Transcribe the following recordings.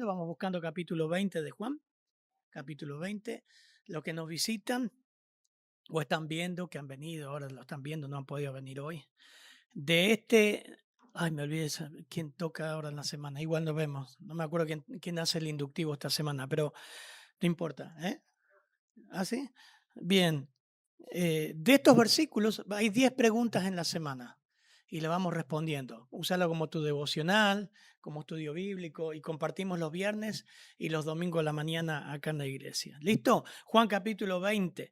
leyendo, vamos buscando capítulo 20 de Juan, capítulo 20. Los que nos visitan o están viendo, que han venido, ahora lo están viendo, no han podido venir hoy. Me olvidé quién toca ahora en la semana, igual nos vemos. No me acuerdo quién hace el inductivo esta semana, pero no importa. ¿Ah, sí? Bien. De estos versículos hay 10 preguntas en la semana y le vamos respondiendo. Úsalo como tu devocional, como estudio bíblico y compartimos los viernes y los domingos a la mañana acá en la iglesia. ¿Listo? Juan capítulo 20,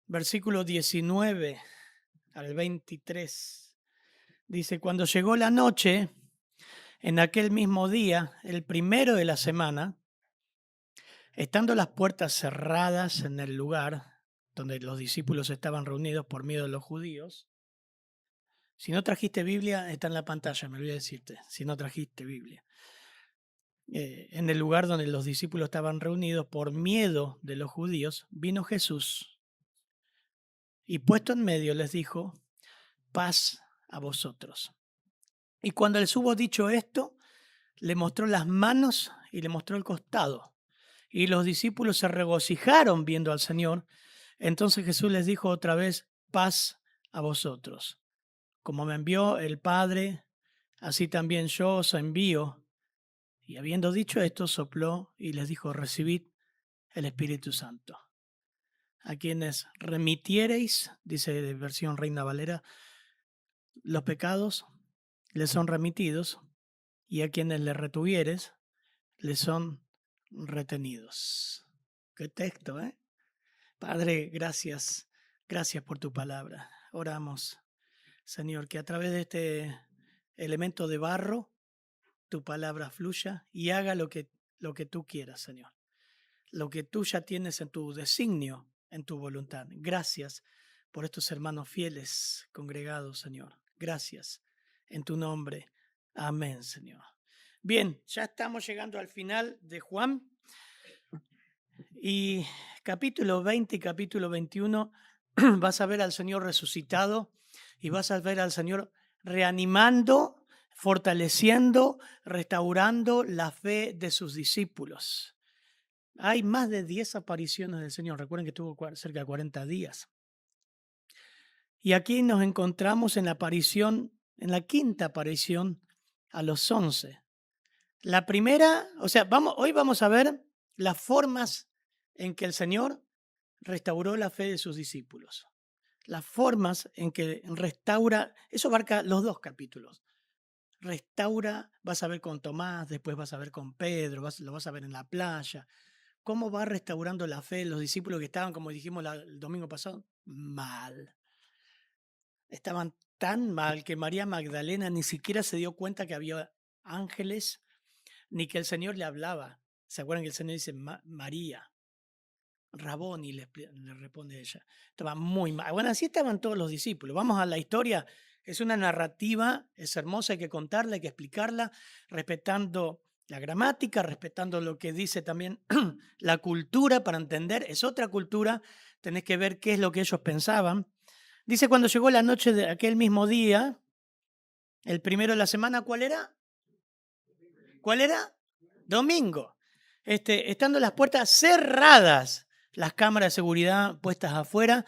versículo 19 al 23. Dice, cuando llegó la noche, en aquel mismo día, el primero de la semana, estando las puertas cerradas en el lugar donde los discípulos estaban reunidos por miedo de los judíos. Si no trajiste Biblia, está en la pantalla, me olvidé decirte, si no trajiste Biblia. En el lugar donde los discípulos estaban reunidos por miedo de los judíos, vino Jesús y puesto en medio les dijo, paz a vosotros. Y cuando les hubo dicho esto, le mostró las manos y le mostró el costado. Y los discípulos se regocijaron viendo al Señor. Entonces Jesús les dijo otra vez, paz a vosotros. Como me envió el Padre, así también yo os envío. Y habiendo dicho esto, sopló y les dijo, recibid el Espíritu Santo. A quienes remitiereis, dice de versión Reina Valera, los pecados les son remitidos, y a quienes les retuvieres, les son retenidos. Qué texto, ¿eh? Padre, gracias. Gracias por tu palabra. Oramos, Señor, que a través de este elemento de barro, tu palabra fluya y haga lo que tú quieras, Señor. Lo que tú ya tienes en tu designio, en tu voluntad. Gracias por estos hermanos fieles congregados, Señor. Gracias. En tu nombre. Amén, Señor. Bien, ya estamos llegando al final de Juan. Y capítulo 20 y capítulo 21 vas a ver al Señor resucitado y vas a ver al Señor reanimando, fortaleciendo, restaurando la fe de sus discípulos. Hay más de 10 apariciones del Señor. Recuerden que estuvo cerca de 40 días. Y aquí nos encontramos en la quinta aparición a los 11. La primera, hoy vamos a ver las formas en que el Señor restauró la fe de sus discípulos. Las formas en que restaura, eso abarca los 2 capítulos. Restaura, vas a ver con Tomás, después vas a ver con Pedro, lo vas a ver en la playa. ¿Cómo va restaurando la fe de los discípulos que estaban, como dijimos el domingo pasado? Mal. Estaban tan mal que María Magdalena ni siquiera se dio cuenta que había ángeles ni que el Señor le hablaba. ¿Se acuerdan que el Señor dice María? Raboni le responde ella. Estaba muy mal. Bueno, así estaban todos los discípulos. Vamos a la historia. Es una narrativa, es hermosa, hay que contarla, hay que explicarla, respetando la gramática, respetando lo que dice también la cultura para entender. Es otra cultura, tenés que ver qué es lo que ellos pensaban. Dice, cuando llegó la noche de aquel mismo día, el primero de la semana, ¿cuál era? ¿Cuál era? Domingo. Estando las puertas cerradas, las cámaras de seguridad puestas afuera,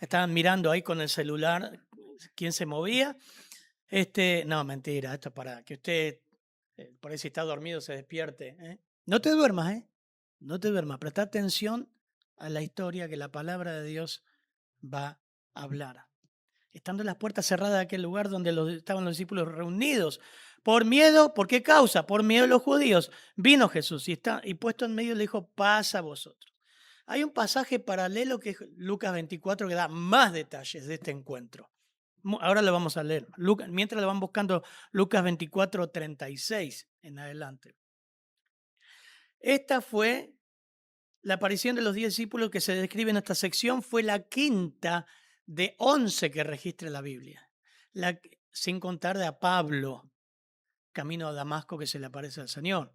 estaban mirando ahí con el celular quién se movía. No, mentira, esto es para que usted, por ahí si está dormido, se despierte. No te duermas, no te duermas. Presta atención a la historia que la palabra de Dios va a hablar. Estando las puertas cerradas de aquel lugar donde estaban los discípulos reunidos, por miedo, ¿por qué causa? Por miedo de los judíos. Vino Jesús y puesto en medio le dijo, paz a vosotros. Hay un pasaje paralelo que es Lucas 24 que da más detalles de este encuentro. Ahora lo vamos a leer. Mientras lo van buscando, Lucas 24, 36 en adelante. Esta fue la aparición de los 10 discípulos que se describe en esta sección. Fue la quinta de 11 que registra la Biblia. Sin contar de a Pablo, camino a Damasco, que se le aparece al Señor.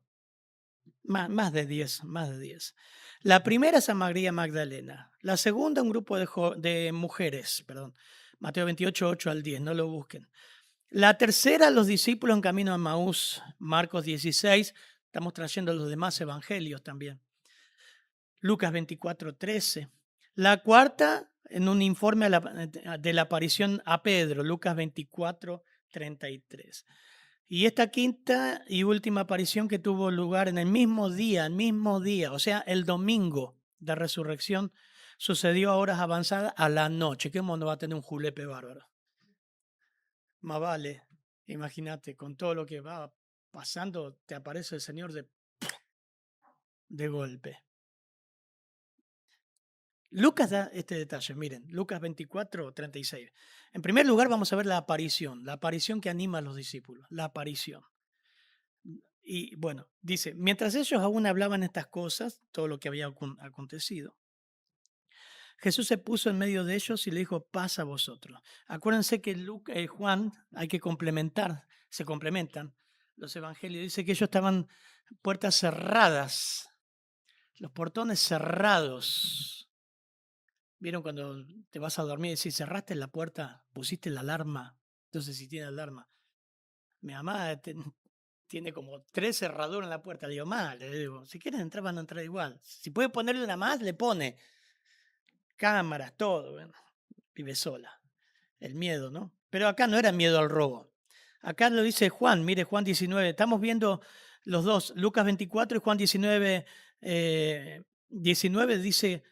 Más de 10. La primera es a María Magdalena. La segunda, un grupo de mujeres, Mateo 28, 8 al 10, no lo busquen. La tercera, los discípulos en camino a Maús, Marcos 16, Estamos trayendo los demás evangelios también. Lucas 24:13. La cuarta, en un informe de la aparición a Pedro, Lucas 24:33. Y esta quinta y última aparición que tuvo lugar en el mismo día, o sea, el domingo de resurrección, sucedió a horas avanzadas a la noche. ¿Qué mundo va a tener un julepe bárbaro? Más vale, imagínate, con todo lo que va pasando, te aparece el Señor de golpe. Lucas da este detalle, miren, Lucas 24:36. En primer lugar, vamos a ver la aparición que anima a los discípulos, la aparición. Y bueno, dice, mientras ellos aún hablaban estas cosas, todo lo que había acontecido, Jesús se puso en medio de ellos y le dijo, paz a vosotros. Acuérdense que Juan, hay que complementar, se complementan los evangelios. Dice que ellos estaban puertas cerradas, los portones cerrados. ¿Vieron cuando te vas a dormir y decís, cerraste la puerta, pusiste la alarma? Entonces, si tiene alarma. Mi mamá tiene como 3 cerraduras en la puerta. Le digo, le digo, si quieren entrar, van a entrar igual. Si puede ponerle una más, le pone. Cámaras, todo. Bueno, vive sola. El miedo, ¿no? Pero acá no era miedo al robo. Acá lo dice Juan, mire Juan 19. Estamos viendo los dos, Lucas 24 y Juan 19. 19 dice,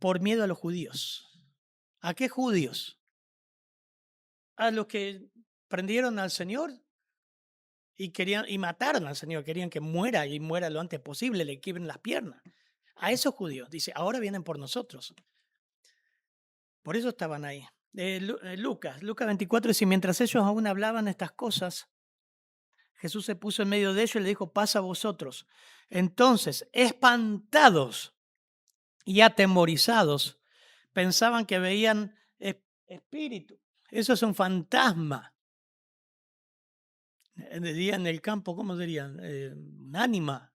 por miedo a los judíos. ¿A qué judíos? A los que prendieron al Señor y mataron al Señor, querían que muera y muera lo antes posible, le quiebren las piernas. A esos judíos, dice, ahora vienen por nosotros. Por eso estaban ahí. Lucas 24 dice, mientras ellos aún hablaban estas cosas, Jesús se puso en medio de ellos y le dijo, paz a vosotros. Entonces, espantados y atemorizados, pensaban que veían espíritu. Eso es un fantasma. Dirían en el campo, ¿cómo dirían? Un ánima.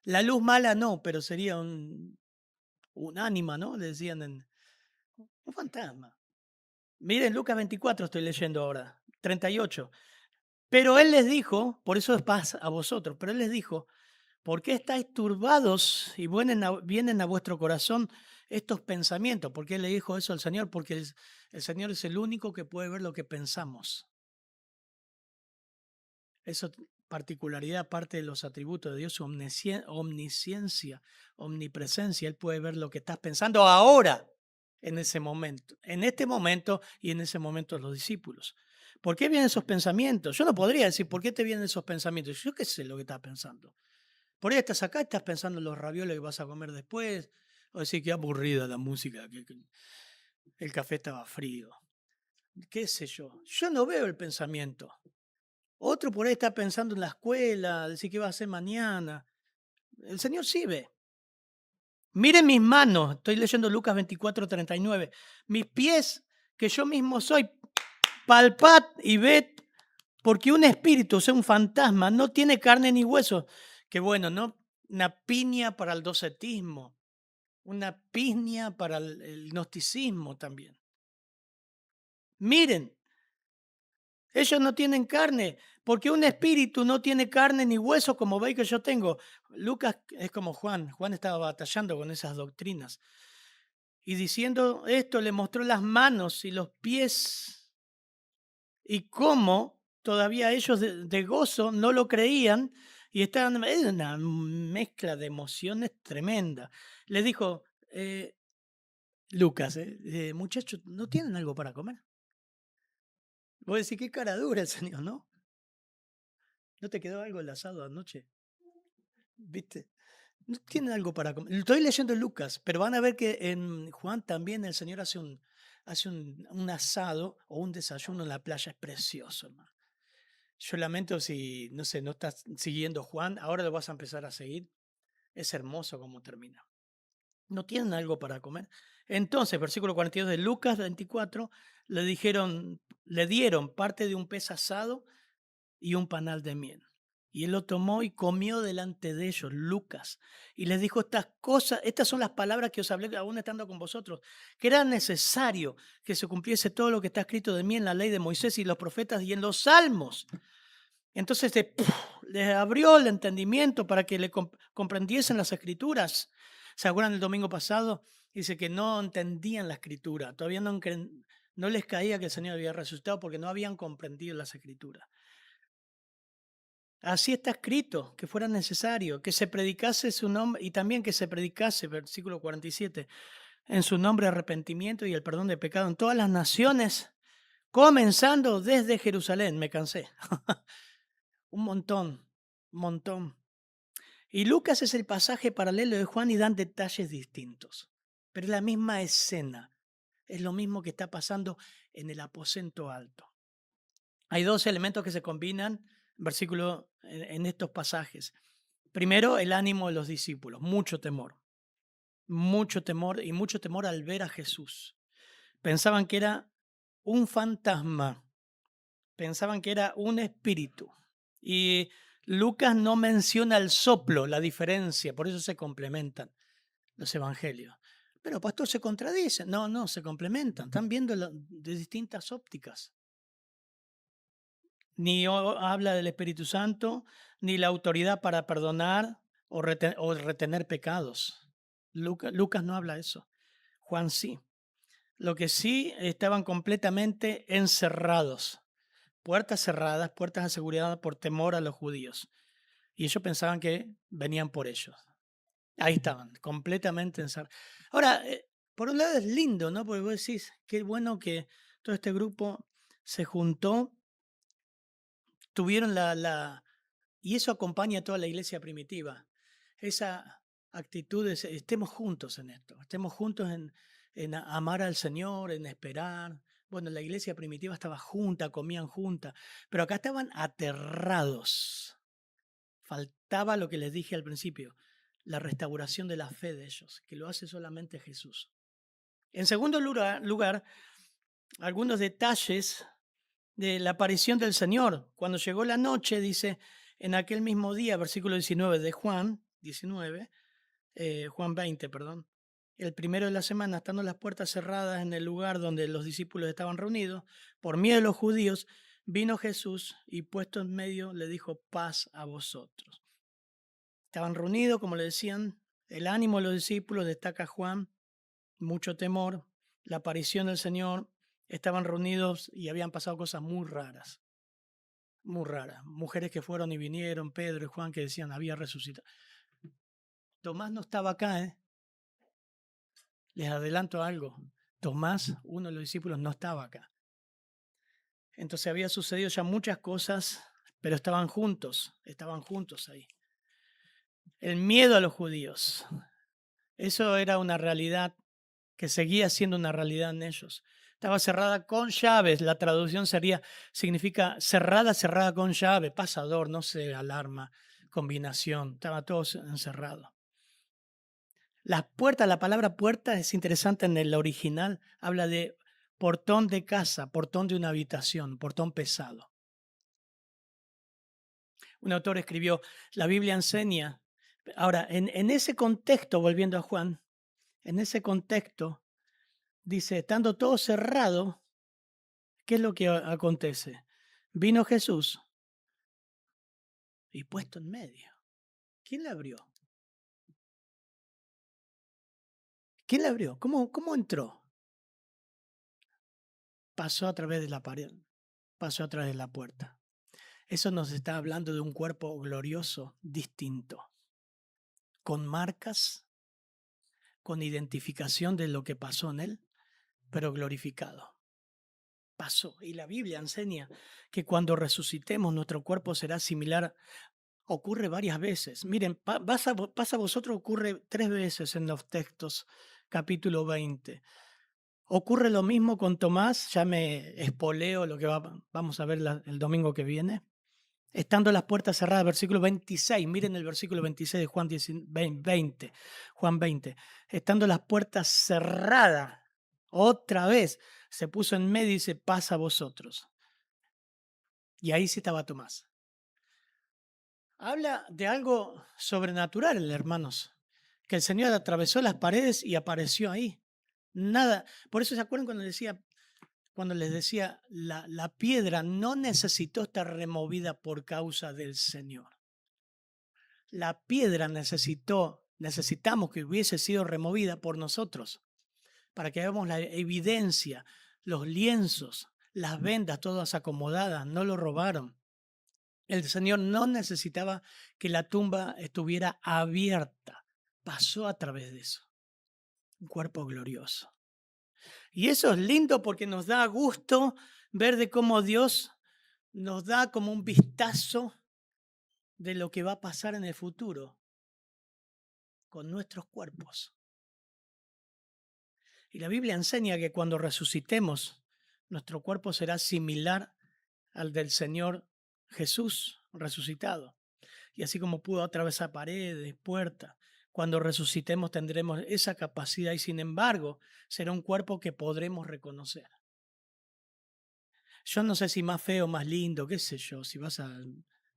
La luz mala no, pero sería un ánima, ¿no? Le decían un fantasma. Miren, Lucas 24 estoy leyendo ahora, 38. Pero él les dijo, por eso es paz a vosotros, pero él les dijo, ¿por qué estáis turbados y vienen a vuestro corazón estos pensamientos? ¿Por qué le dijo eso al Señor? Porque el Señor es el único que puede ver lo que pensamos. Eso particularidad, parte de los atributos de Dios, su omnisciencia, omnipresencia. Él puede ver lo que estás pensando ahora, en ese momento, en este momento y en ese momento los discípulos. ¿Por qué vienen esos pensamientos? Yo no podría decir, ¿por qué te vienen esos pensamientos? Yo qué sé lo que estás pensando. Por ahí estás acá, estás pensando en los ravioles que vas a comer después, o decir que aburrida la música, que el café estaba frío. ¿Qué sé yo? Yo no veo el pensamiento. Otro por ahí está pensando en la escuela, decir qué va a hacer mañana. El Señor sí ve. Miren mis manos, estoy leyendo Lucas 24:39. Mis pies, que yo mismo soy, palpad y ved, porque un espíritu, o sea, un fantasma, no tiene carne ni hueso. Que bueno, ¿no? Una piña para el docetismo, una piña para el gnosticismo también. Miren, ellos no tienen carne, porque un espíritu no tiene carne ni hueso como veis que yo tengo. Lucas es como Juan. Juan estaba batallando con esas doctrinas. Y diciendo esto, le mostró las manos y los pies. Y cómo todavía ellos de gozo no lo creían y estaban en una mezcla de emociones tremenda. Les dijo, Lucas, muchachos, ¿no tienen algo para comer? Vos decís, qué cara dura el Señor, ¿no? ¿No te quedó algo el asado anoche? ¿Viste? No tienen algo para comer. Estoy leyendo Lucas, pero van a ver que en Juan también el Señor hace un asado o un desayuno en la playa. Es precioso, hermano. Yo lamento si, no sé, no estás siguiendo Juan, ahora lo vas a empezar a seguir. Es hermoso cómo termina. ¿No tienen algo para comer? Entonces, versículo 42 de Lucas 24, le dieron parte de un pez asado y un panal de miel. Y él lo tomó y comió delante de ellos, Lucas. Y les dijo estas cosas, estas son las palabras que os hablé aún estando con vosotros, que era necesario que se cumpliese todo lo que está escrito de mí en la ley de Moisés y los profetas y en los salmos. Entonces les abrió el entendimiento para que le comprendiesen las escrituras. ¿Se acuerdan el domingo pasado? Dice que no entendían la escritura, todavía no les caía que el Señor había resucitado porque no habían comprendido las escrituras. Así está escrito, que fuera necesario, que se predicase su nombre y también que se predicase, versículo 47, en su nombre arrepentimiento y el perdón de pecado en todas las naciones, comenzando desde Jerusalén. Me cansé. Un montón, un montón. Y Lucas es el pasaje paralelo de Juan y dan detalles distintos, pero es la misma escena, es lo mismo que está pasando en el aposento alto. Hay dos elementos que se combinan en estos pasajes. Primero, el ánimo de los discípulos, mucho temor y mucho temor al ver a Jesús. Pensaban que era un fantasma, pensaban que era un espíritu. Y Lucas no menciona el soplo, la diferencia, por eso se complementan los evangelios. Pero pastor, se contradicen. No, se complementan. Están viendo de distintas ópticas. Ni habla del Espíritu Santo, ni la autoridad para perdonar o retener pecados. Lucas no habla de eso. Juan sí. Lo que sí, estaban completamente encerrados. Puertas cerradas, puertas aseguradas por temor a los judíos. Y ellos pensaban que venían por ellos. Ahí estaban, completamente encerrados. Ahora, por un lado es lindo, ¿no? Porque vos decís, qué bueno que todo este grupo se juntó, tuvieron y eso acompaña a toda la iglesia primitiva. Esa actitud de estemos juntos en esto, estemos juntos en amar al Señor, en esperar. Bueno, la iglesia primitiva estaba junta, comían junta, pero acá estaban aterrados. Faltaba lo que les dije al principio, la restauración de la fe de ellos, que lo hace solamente Jesús. En segundo lugar, algunos detalles de la aparición del Señor. Cuando llegó la noche, dice, en aquel mismo día, versículo 19 de Juan 20, perdón. El primero de la semana, estando las puertas cerradas en el lugar donde los discípulos estaban reunidos, por miedo de los judíos, vino Jesús y puesto en medio le dijo, paz a vosotros. Estaban reunidos, como le decían, el ánimo de los discípulos, destaca Juan, mucho temor, la aparición del Señor, estaban reunidos y habían pasado cosas muy raras. Muy raras. Mujeres que fueron y vinieron, Pedro y Juan, que decían, había resucitado. Tomás no estaba acá, ¿eh? Les adelanto algo. Tomás, uno de los discípulos, no estaba acá. Entonces había sucedido ya muchas cosas, pero estaban juntos ahí. El miedo a los judíos. Eso era una realidad que seguía siendo una realidad en ellos. Estaba cerrada con llaves. La traducción significa cerrada con llave, pasador, no sé, alarma, combinación. Estaba todo encerrado. Las puertas, la palabra puerta es interesante en el original. Habla de portón de casa, portón de una habitación, portón pesado. Un autor escribió, la Biblia enseña. Ahora, en ese contexto, volviendo a Juan, en ese contexto, dice, estando todo cerrado, ¿qué es lo que acontece? Vino Jesús y puesto en medio. ¿Quién le abrió? ¿Quién le abrió? ¿Cómo entró? Pasó a través de la pared, pasó a través de la puerta. Eso nos está hablando de un cuerpo glorioso, distinto, con marcas, con identificación de lo que pasó en él, pero glorificado. Pasó. Y la Biblia enseña que cuando resucitemos nuestro cuerpo será similar. Ocurre varias veces. Miren, pasa a vosotros, ocurre 3 veces en los textos, capítulo 20. Ocurre lo mismo con Tomás, ya me espoleo lo que vamos a ver el domingo que viene. Estando las puertas cerradas, versículo 26, miren el versículo 26 de Juan 20, Juan 20. Estando las puertas cerradas, otra vez se puso en medio y dice, pasa a vosotros. Y ahí sí estaba Tomás. Habla de algo sobrenatural, hermanos, que el Señor atravesó las paredes y apareció ahí. Nada. Por eso se acuerdan cuando decía, cuando les decía, la piedra no necesitó estar removida por causa del Señor. La piedra necesitamos que hubiese sido removida por nosotros, para que veamos la evidencia, los lienzos, las vendas todas acomodadas, no lo robaron. El Señor no necesitaba que la tumba estuviera abierta, pasó a través de eso, un cuerpo glorioso. Y eso es lindo porque nos da gusto ver de cómo Dios nos da como un vistazo de lo que va a pasar en el futuro con nuestros cuerpos. Y la Biblia enseña que cuando resucitemos, nuestro cuerpo será similar al del Señor Jesús resucitado. Y así como pudo atravesar paredes, puertas, cuando resucitemos tendremos esa capacidad y sin embargo será un cuerpo que podremos reconocer. Yo no sé si más feo, más lindo, qué sé yo, si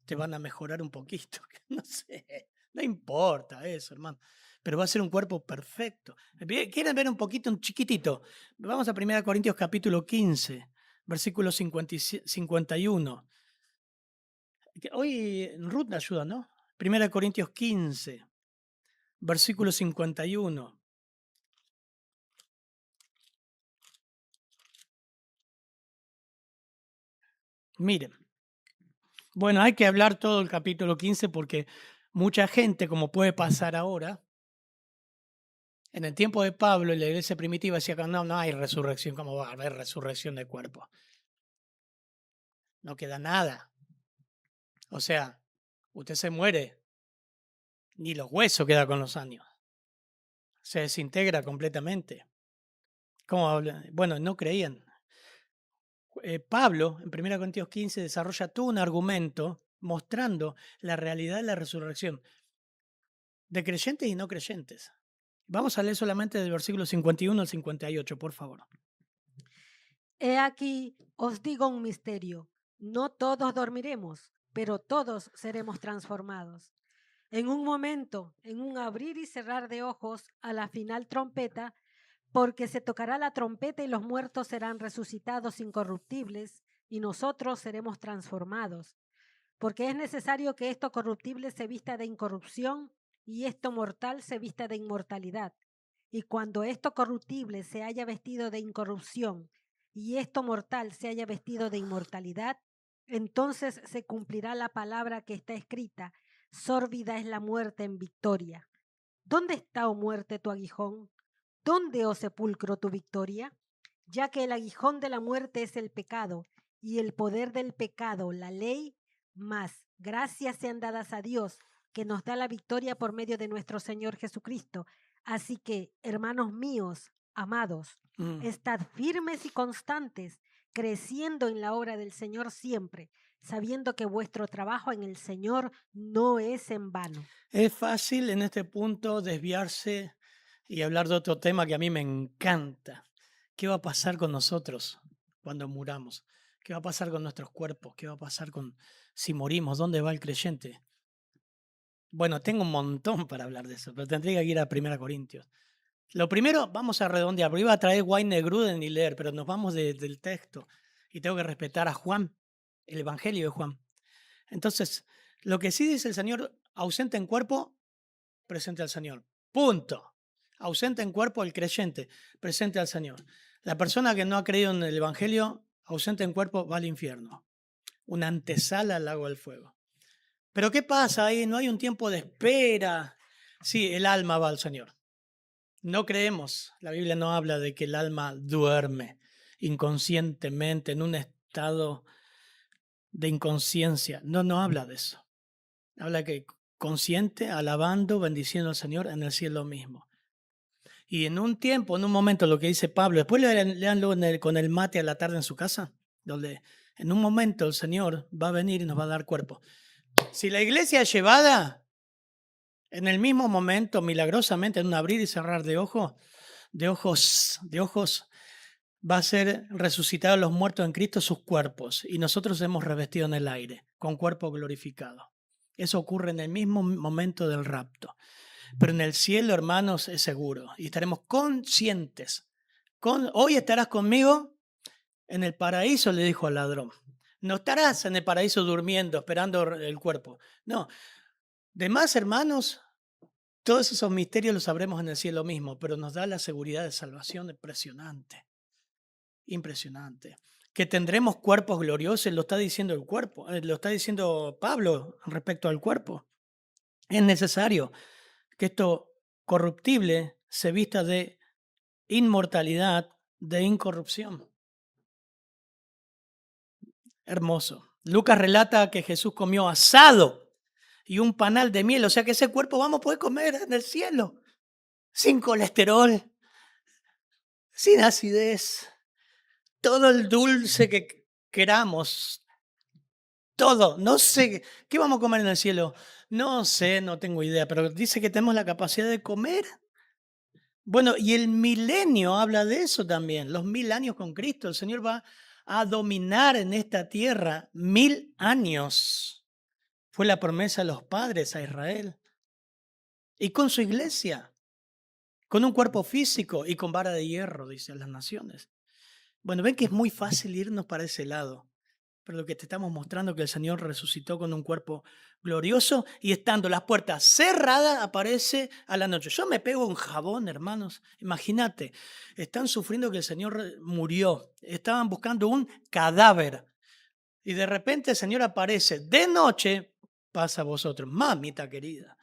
te van a mejorar un poquito, no sé, no importa eso, hermano, pero va a ser un cuerpo perfecto. ¿Quieren ver un poquito, un chiquitito? Vamos a 1 Corintios capítulo 15, versículo 51. Hoy Ruth me ayuda, ¿no? 1 Corintios 15, versículo 51. Miren, bueno, hay que hablar todo el capítulo 15 porque mucha gente, como puede pasar ahora, en el tiempo de Pablo y la iglesia primitiva decía que no hay resurrección, ¿cómo va a haber resurrección de cuerpo? No queda nada. O sea, usted se muere, ni los huesos quedan con los años. Se desintegra completamente. ¿Cómo habla? Bueno, no creían. Pablo, en 1 Corintios 15, desarrolla todo un argumento mostrando la realidad de la resurrección de creyentes y no creyentes. Vamos a leer solamente del versículo 51 al 58, por favor. He aquí, os digo un misterio. No todos dormiremos, pero todos seremos transformados. En un momento, en un abrir y cerrar de ojos, a la final trompeta, porque se tocará la trompeta y los muertos serán resucitados incorruptibles y nosotros seremos transformados. Porque es necesario que esto corruptible se vista de incorrupción y esto mortal se vista de inmortalidad. Y cuando esto corruptible se haya vestido de incorrupción y esto mortal se haya vestido de inmortalidad, entonces se cumplirá la palabra que está escrita: sórbida es la muerte en victoria. ¿Dónde está, oh muerte, tu aguijón? ¿Dónde, oh sepulcro, tu victoria? Ya que el aguijón de la muerte es el pecado, y el poder del pecado, la ley, mas gracias sean dadas a Dios, que nos da la victoria por medio de nuestro Señor Jesucristo. Así que, hermanos míos, amados, estad firmes y constantes, creciendo en la obra del Señor siempre, sabiendo que vuestro trabajo en el Señor no es en vano. Es fácil en este punto desviarse y hablar de otro tema que a mí me encanta. ¿Qué va a pasar con nosotros cuando muramos? ¿Qué va a pasar con nuestros cuerpos? ¿Qué va a pasar con si morimos? ¿Dónde va el creyente? Bueno, tengo un montón para hablar de eso, pero tendría que ir a 1 Corintios. Lo primero, vamos a redondear, porque iba a traer Wayne Gruden y leer, pero nos vamos del texto y tengo que respetar a Juan, el Evangelio de Juan. Entonces, lo que sí dice el Señor, ausente en cuerpo, presente al Señor. Punto. Ausente en cuerpo el creyente, presente al Señor. La persona que no ha creído en el Evangelio, ausente en cuerpo, va al infierno. Una antesala al lago del fuego. Pero ¿qué pasa ahí? No hay un tiempo de espera. Sí, el alma va al Señor. No creemos, la Biblia no habla de que el alma duerme inconscientemente en un estado de inconsciencia. No habla de eso. Habla que consciente, alabando, bendiciendo al Señor en el cielo mismo. Y en un tiempo, en un momento, lo que dice Pablo, después leanlo con el mate a la tarde en su casa, donde en un momento el Señor va a venir y nos va a dar cuerpo. Si la iglesia es llevada, en el mismo momento, milagrosamente, en un abrir y cerrar de ojos, va a ser resucitados los muertos en Cristo sus cuerpos, y nosotros hemos revestido en el aire, con cuerpo glorificado. Eso ocurre en el mismo momento del rapto. Pero en el cielo, hermanos, es seguro, y estaremos conscientes. Hoy estarás conmigo En el paraíso le dijo al ladrón, no estarás en el paraíso durmiendo, esperando el cuerpo. No, demás hermanos, todos esos misterios los sabremos en el cielo mismo, pero nos da la seguridad de salvación impresionante, impresionante. Que tendremos cuerpos gloriosos, lo está diciendo el cuerpo, lo está diciendo Pablo respecto al cuerpo. Es necesario que esto corruptible se vista de inmortalidad, de incorrupción. Hermoso. Lucas relata que Jesús comió asado y un panal de miel, o sea que ese cuerpo vamos a poder comer en el cielo, sin colesterol, sin acidez, todo el dulce que queramos, todo. No sé, ¿qué vamos a comer en el cielo? No sé, no tengo idea, pero dice que tenemos la capacidad de comer. Bueno, y el milenio habla de eso también, los 1000 años con Cristo. El Señor va a dominar en esta tierra 1000 años. Fue la promesa de los padres a Israel. Y con su iglesia, con un cuerpo físico y con vara de hierro, dice a las naciones. Bueno, ven que es muy fácil irnos para ese lado. Pero lo que te estamos mostrando es que el Señor resucitó con un cuerpo glorioso y estando las puertas cerradas aparece a la noche. Yo me pego un jabón, hermanos. Imagínate, están sufriendo que el Señor murió. Estaban buscando un cadáver. Y de repente el Señor aparece de noche, pasa a vosotros, mamita querida.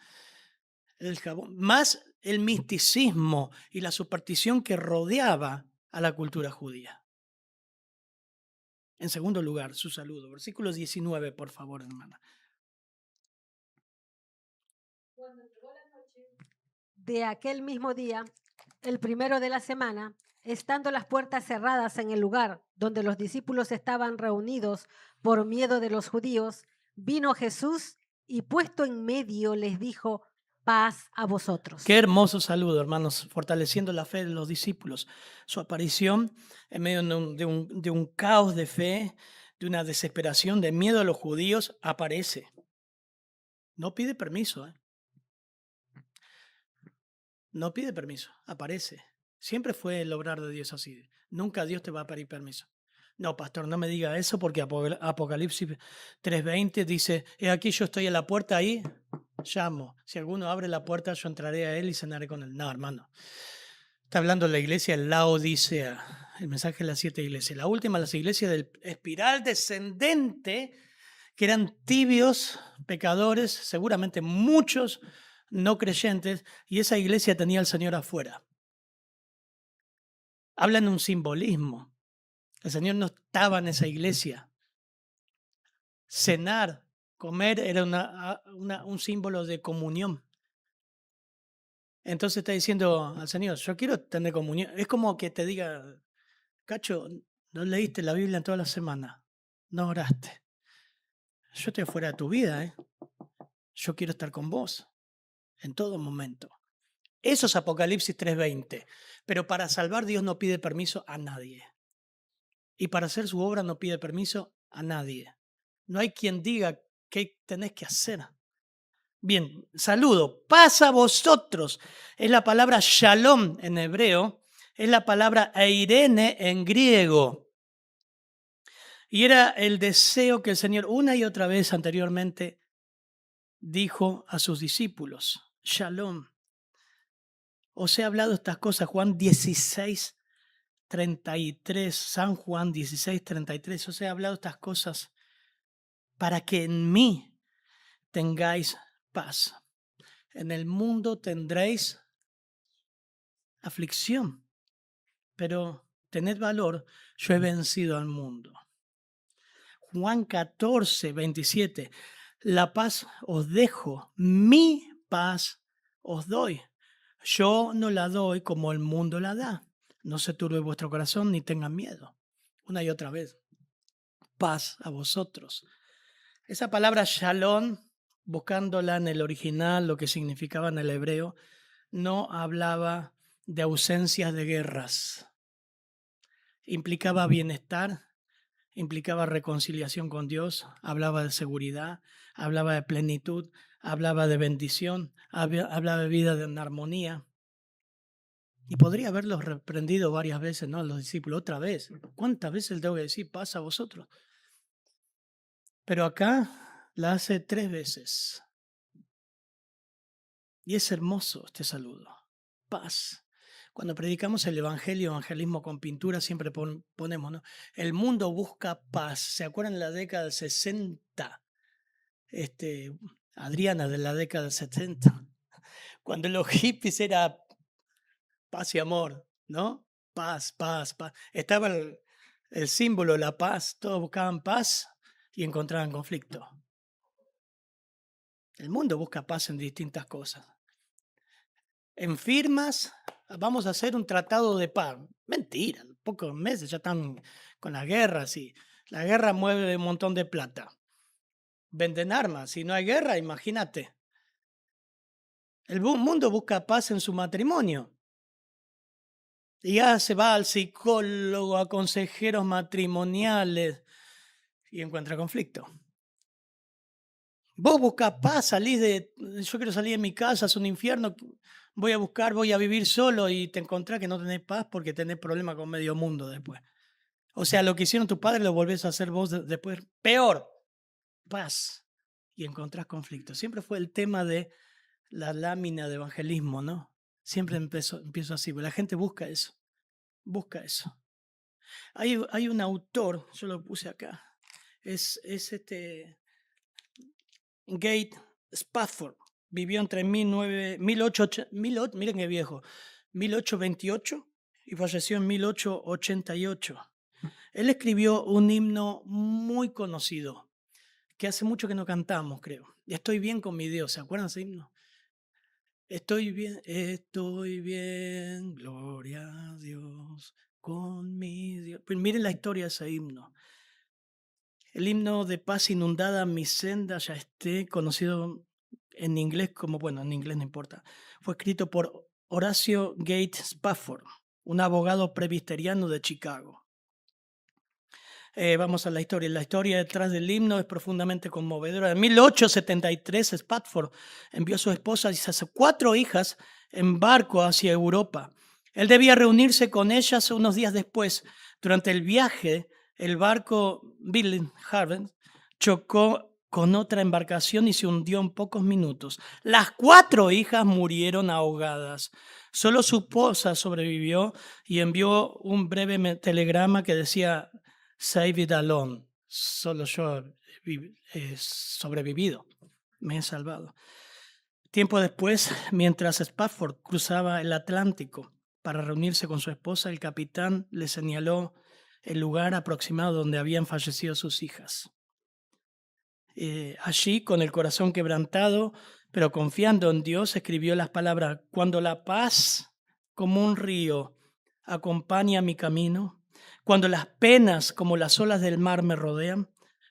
El jabón, más el misticismo y la superstición que rodeaba a la cultura judía. En segundo lugar, su saludo. Versículo 19, por favor, hermana. Cuando llegó la noche de aquel mismo día, el primero de la semana, estando las puertas cerradas en el lugar donde los discípulos estaban reunidos por miedo de los judíos, vino Jesús y puesto en medio les dijo, paz a vosotros. Qué hermoso saludo, hermanos, fortaleciendo la fe de los discípulos. Su aparición en medio de un caos de fe, de una desesperación, de miedo a los judíos, aparece. No pide permiso, ¿eh? No pide permiso, aparece. Siempre fue el obrar de Dios así. Nunca Dios te va a pedir permiso. No, pastor, no me diga eso porque Apocalipsis 3:20 dice, he aquí yo estoy a la puerta ahí, llamo. Si alguno abre la puerta, yo entraré a él y cenaré con él. No, hermano. Está hablando la iglesia de Laodicea, el mensaje de las 7 iglesias. La última, las iglesias del espiral descendente, que eran tibios, pecadores, seguramente muchos no creyentes, y esa iglesia tenía al Señor afuera. Hablan de un simbolismo. El Señor no estaba en esa iglesia. Cenar, comer era un símbolo de comunión. Entonces está diciendo al Señor, yo quiero tener comunión. Es como que te diga, Cacho, no leíste la Biblia en toda la semana, no oraste. Yo estoy fuera de tu vida, ¿eh? Yo quiero estar con vos en todo momento. Eso es Apocalipsis 3:20. Pero para salvar Dios no pide permiso a nadie. Y para hacer su obra no pide permiso a nadie. No hay quien diga qué tenés que hacer. Bien, saludo. Paz a vosotros. Es la palabra shalom en hebreo. Es la palabra eirene en griego. Y era el deseo que el Señor una y otra vez anteriormente dijo a sus discípulos. Shalom. Os he hablado estas cosas, Juan 16:33, San Juan 16:33. Os he hablado estas cosas para que en mí tengáis paz. En el mundo tendréis aflicción, pero tened valor, yo he vencido al mundo. Juan 14:27, la paz os dejo, mi paz os doy. Yo no la doy como el mundo la da. No se turbe vuestro corazón ni tengan miedo. Una y otra vez. Paz a vosotros. Esa palabra shalom, buscándola en el original, lo que significaba en el hebreo, no hablaba de ausencias de guerras. Implicaba bienestar, implicaba reconciliación con Dios, hablaba de seguridad, hablaba de plenitud, hablaba de bendición, hablaba de vida en armonía. Y podría haberlos reprendido varias veces, ¿no? Los discípulos, otra vez. ¿Cuántas veces le tengo que decir, paz a vosotros? Pero acá la hace 3 veces. Y es hermoso este saludo. Paz. Cuando predicamos el evangelismo con pintura, siempre ponemos, ¿no? El mundo busca paz. ¿Se acuerdan de la década del 60? Adriana, de la década del 70. Cuando los hippies era paz y amor, ¿no? Paz, paz, paz. Estaba el símbolo, la paz. Todos buscaban paz y encontraban conflicto. El mundo busca paz en distintas cosas. En firmas, vamos a hacer un tratado de paz. Mentira, en pocos meses ya están con las guerras y la guerra mueve un montón de plata. Venden armas. Si no hay guerra, imagínate. El mundo busca paz en su matrimonio. Y ya se va al psicólogo, a consejeros matrimoniales y encuentra conflicto. Vos buscas paz, yo quiero salir de mi casa, es un infierno, voy a vivir solo y te encontrás que no tenés paz porque tenés problemas con medio mundo después. O sea, lo que hicieron tus padres lo volvés a hacer vos después. Peor, paz. Y encontrás conflicto. Siempre fue el tema de la lámina de evangelismo, ¿no? Siempre empiezo así, porque la gente busca eso. Busca eso. Hay un autor, yo lo puse acá, es Gate Spafford. Vivió entre 1828, miren qué viejo, 1828 y falleció en 1888. Él escribió un himno muy conocido, que hace mucho que no cantamos, creo. Estoy bien con mi Dios, ¿se acuerdan de ese himno? Estoy bien, gloria a Dios, con mi Dios. Pues miren la historia de ese himno. El himno de paz inundada mi senda ya esté, conocido en inglés como, bueno, en inglés no importa. Fue escrito por Horacio Gate Spafford, un abogado presbiteriano de Chicago. Vamos a la historia. La historia detrás del himno es profundamente conmovedora. En 1873, Spafford envió a su esposa y a sus 4 hijas en barco hacia Europa. Él debía reunirse con ellas unos días después. Durante el viaje, el barco Billing-Haven chocó con otra embarcación y se hundió en pocos minutos. Las 4 hijas murieron ahogadas. Solo su esposa sobrevivió y envió un breve telegrama que decía: Save it alone. Solo yo he sobrevivido. Me he salvado. Tiempo después, mientras Spafford cruzaba el Atlántico para reunirse con su esposa, el capitán le señaló el lugar aproximado donde habían fallecido sus hijas. Allí, con el corazón quebrantado, pero confiando en Dios, escribió las palabras: cuando la paz como un río acompaña mi camino, cuando las penas como las olas del mar me rodean,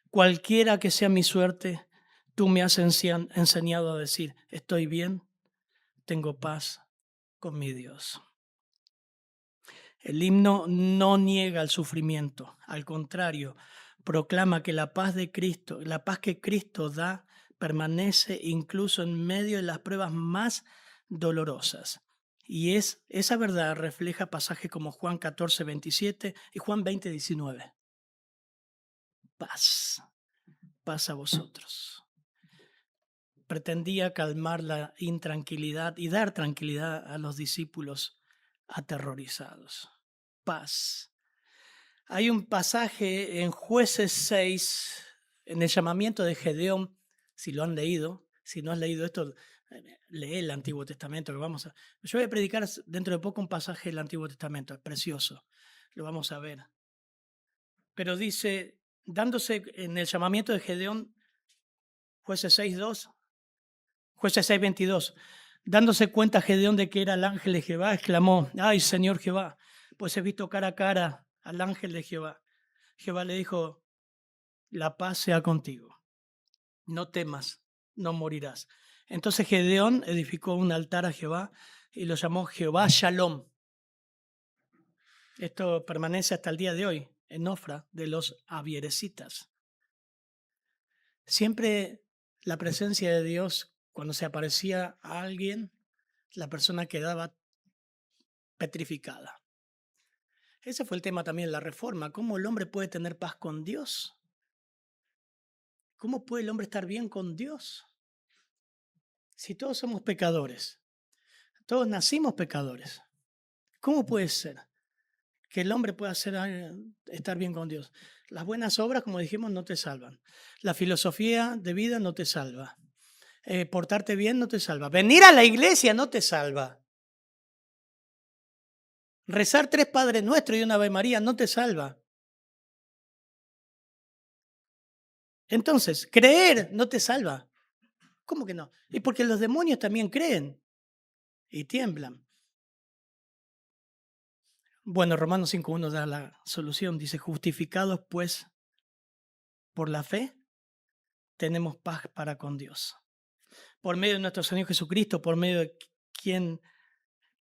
cualquiera que sea mi suerte, tú me has enseñado a decir: estoy bien, tengo paz con mi Dios. El himno no niega el sufrimiento, al contrario, proclama que la paz de Cristo, la paz que Cristo da, permanece incluso en medio de las pruebas más dolorosas. Y esa verdad refleja pasajes como Juan 14, 27 y Juan 20, 19. Paz, paz a vosotros. Pretendía calmar la intranquilidad y dar tranquilidad a los discípulos aterrorizados. Paz. Hay un pasaje en Jueces 6, en el llamamiento de Gedeón, si lo han leído. Si no has leído esto, lee el Antiguo Testamento. Yo voy a predicar dentro de poco un pasaje del Antiguo Testamento, es precioso, lo vamos a ver. Pero dice, dándose en el llamamiento de Gedeón, Jueces 6:2, Jueces 6:22, dándose cuenta Gedeón de que era el ángel de Jehová, exclamó: ay, Señor Jehová, pues he visto cara a cara al ángel de Jehová. Jehová le dijo: la paz sea contigo, no temas, no morirás. Entonces Gedeón edificó un altar a Jehová y lo llamó Jehová Shalom. Esto permanece hasta el día de hoy en Ofra de los Avieresitas. Siempre la presencia de Dios, cuando se aparecía a alguien, la persona quedaba petrificada. Ese fue el tema también de la reforma. ¿Cómo el hombre puede tener paz con Dios? ¿Cómo puede el hombre estar bien con Dios? Si todos somos pecadores, todos nacimos pecadores, ¿cómo puede ser que el hombre pueda estar bien con Dios? Las buenas obras, como dijimos, no te salvan. La filosofía de vida no te salva. Portarte bien no te salva. Venir a la iglesia no te salva. Rezar 3 Padres Nuestros y una Ave María no te salva. Entonces, creer no te salva. ¿Cómo que no? Y porque los demonios también creen y tiemblan. Bueno, Romanos 5.1 da la solución. Dice, justificados pues por la fe, tenemos paz para con Dios. Por medio de nuestro Señor Jesucristo, por medio de quien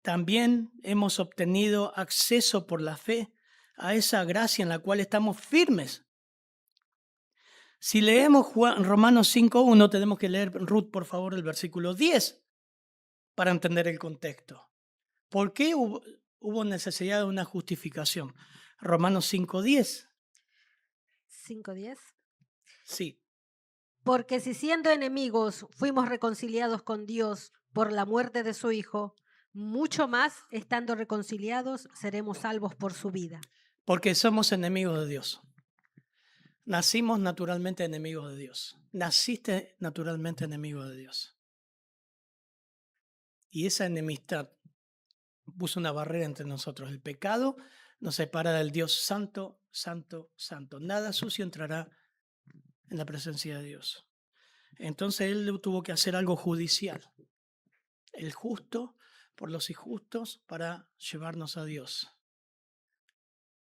también hemos obtenido acceso por la fe a esa gracia en la cual estamos firmes. Si leemos Romanos 5.1, tenemos que leer, Ruth, por favor, el versículo 10 para entender el contexto. ¿Por qué hubo necesidad de una justificación? Romanos 5.10. 5:10. Sí. Porque si siendo enemigos fuimos reconciliados con Dios por la muerte de su Hijo, mucho más, estando reconciliados, seremos salvos por su vida. Porque somos enemigos de Dios. Nacimos naturalmente enemigos de Dios. Naciste naturalmente enemigo de Dios. Y esa enemistad puso una barrera entre nosotros. El pecado nos separa del Dios santo, santo, santo. Nada sucio entrará en la presencia de Dios. Entonces él tuvo que hacer algo judicial. El justo por los injustos para llevarnos a Dios.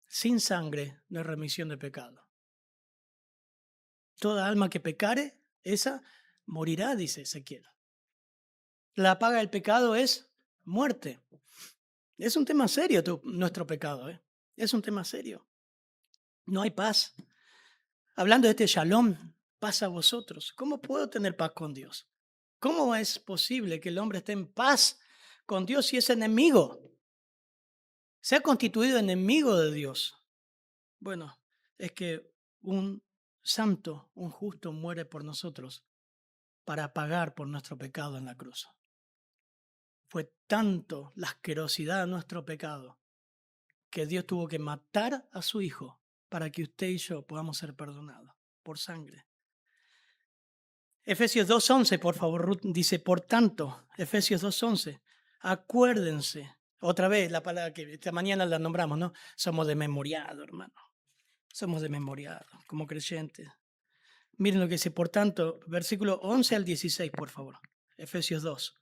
Sin sangre no hay remisión de pecado. Toda alma que pecare, esa morirá, dice Ezequiel. La paga del pecado es muerte. Es un tema serio nuestro pecado, ¿eh? Es un tema serio. No hay paz. Hablando de este shalom, paz a vosotros. ¿Cómo puedo tener paz con Dios? ¿Cómo es posible que el hombre esté en paz con Dios si es enemigo? Se ha constituido enemigo de Dios. Bueno, es que un santo, un justo muere por nosotros para pagar por nuestro pecado en la cruz. Fue tanto la asquerosidad de nuestro pecado que Dios tuvo que matar a su Hijo para que usted y yo podamos ser perdonados por sangre. Efesios 2.11, por favor, Ruth dice, por tanto, Efesios 2.11, acuérdense, otra vez la palabra que esta mañana la nombramos, ¿no? Somos desmemoriados, hermano. Somos desmemoriados como creyentes. Miren lo que dice, por tanto, versículo 11 al 16, por favor. Efesios 2.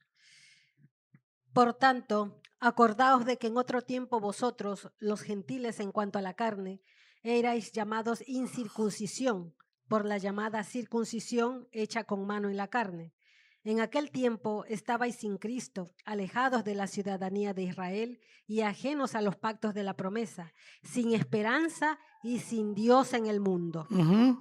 Por tanto, acordaos de que en otro tiempo vosotros, los gentiles en cuanto a la carne, erais llamados incircuncisión, por la llamada circuncisión hecha con mano en la carne. En aquel tiempo estabais sin Cristo, alejados de la ciudadanía de Israel y ajenos a los pactos de la promesa, sin esperanza y sin Dios en el mundo.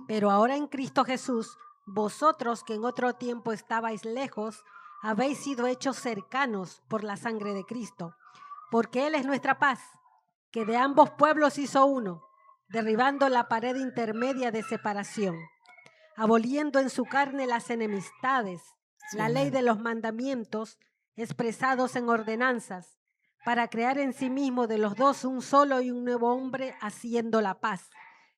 Pero ahora en Cristo Jesús, vosotros que en otro tiempo estabais lejos, habéis sido hechos cercanos por la sangre de Cristo, porque Él es nuestra paz, que de ambos pueblos hizo uno, derribando la pared intermedia de separación, aboliendo en su carne las enemistades, la ley de los mandamientos expresados en ordenanzas, para crear en sí mismo de los dos un solo y un nuevo hombre, haciendo la paz,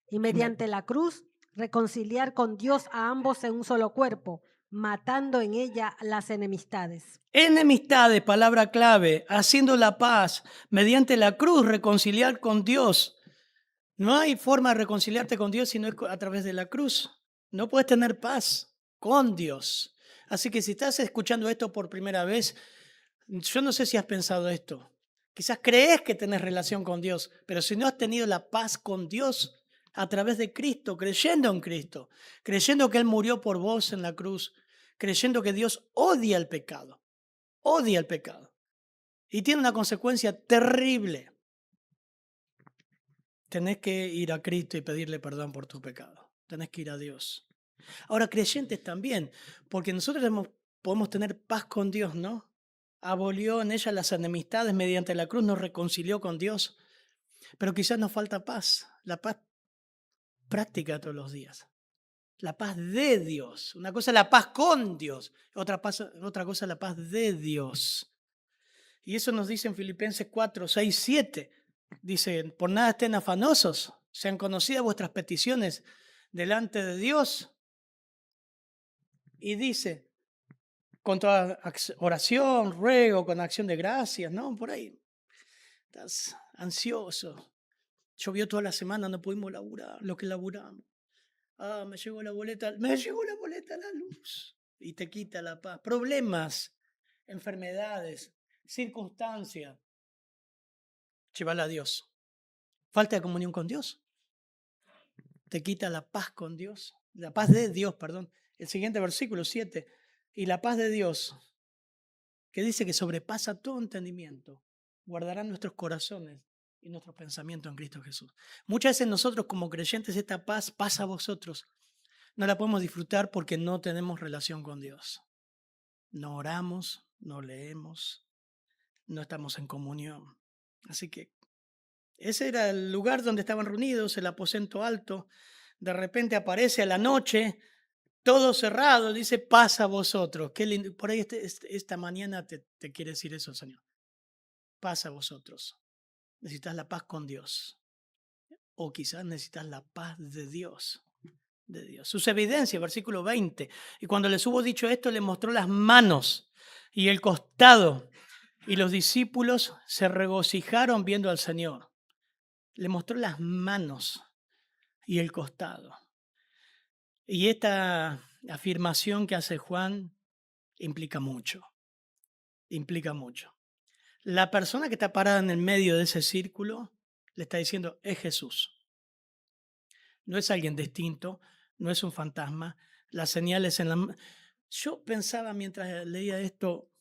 y mediante la cruz reconciliar con Dios a ambos en un solo cuerpo, matando en ella las enemistades. Enemistades, palabra clave, haciendo la paz, mediante la cruz, reconciliar con Dios. No hay forma de reconciliarte con Dios si no es a través de la cruz. No puedes tener paz con Dios. Así que si estás escuchando esto por primera vez, yo no sé si has pensado esto. Quizás crees que tenés relación con Dios, pero si no has tenido la paz con Dios a través de Cristo, creyendo en Cristo, creyendo que Él murió por vos en la cruz, creyendo que Dios odia el pecado y tiene una consecuencia terrible. Tenés que ir a Cristo y pedirle perdón por tu pecado. Tenés que ir a Dios. Ahora, creyentes también, porque nosotros podemos tener paz con Dios, ¿no? abolió en ella las enemistades, mediante la cruz nos reconcilió con Dios. Pero quizás nos falta paz, la paz práctica todos los días. La paz de Dios. Una cosa es la paz con Dios, otra cosa es la paz de Dios. Y eso nos dice en Filipenses 4, 6, 7. Dice, por nada estén afanosos, sean conocidas vuestras peticiones delante de Dios. Y dice, con toda oración, ruego, con acción de gracias, ¿no? Por ahí estás ansioso. Llovió toda la semana, no pudimos laburar lo que laburamos. Me llegó la boleta a la luz. Y te quita la paz. Problemas, enfermedades, circunstancias. Llévala a Dios. Falta de comunión con Dios. Te quita la paz con Dios. La paz de Dios, perdón. El siguiente versículo 7. Y la paz de Dios, que dice que sobrepasa todo entendimiento, guardará nuestros corazones y nuestros pensamientos en Cristo Jesús. Muchas veces nosotros como creyentes esta paz pasa a vosotros. No la podemos disfrutar porque no tenemos relación con Dios. No oramos, no leemos, no estamos en comunión. Así que ese era el lugar donde estaban reunidos, el aposento alto. De repente aparece a la noche, todo cerrado, dice, paz a vosotros. Qué lindo. Por ahí esta mañana te quiere decir eso, Señor. Paz a vosotros. Necesitas la paz con Dios. O quizás necesitas la paz de Dios. De Dios. Sus evidencias, versículo 20. Y cuando les hubo dicho esto, le mostró las manos y el costado. Y los discípulos se regocijaron viendo al Señor. Le mostró las manos y el costado. Y esta afirmación que hace Juan implica mucho. Implica mucho. La persona que está parada en el medio de ese círculo le está diciendo, es Jesús. No es alguien distinto, no es un fantasma. Las señales en la... Yo pensaba mientras leía esto,